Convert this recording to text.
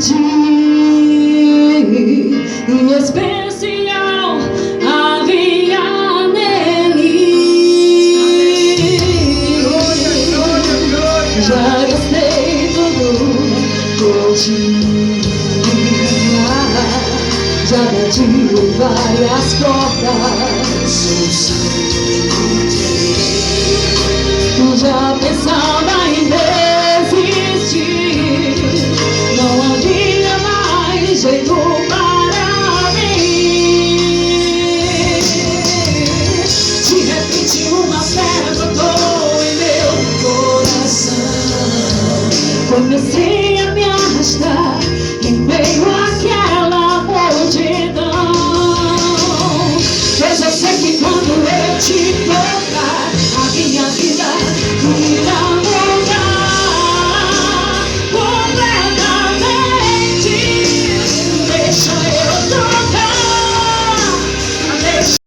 ti, em especial havia nele. Já gastei tudo contigo, já bati várias portas, já pensava em Deus.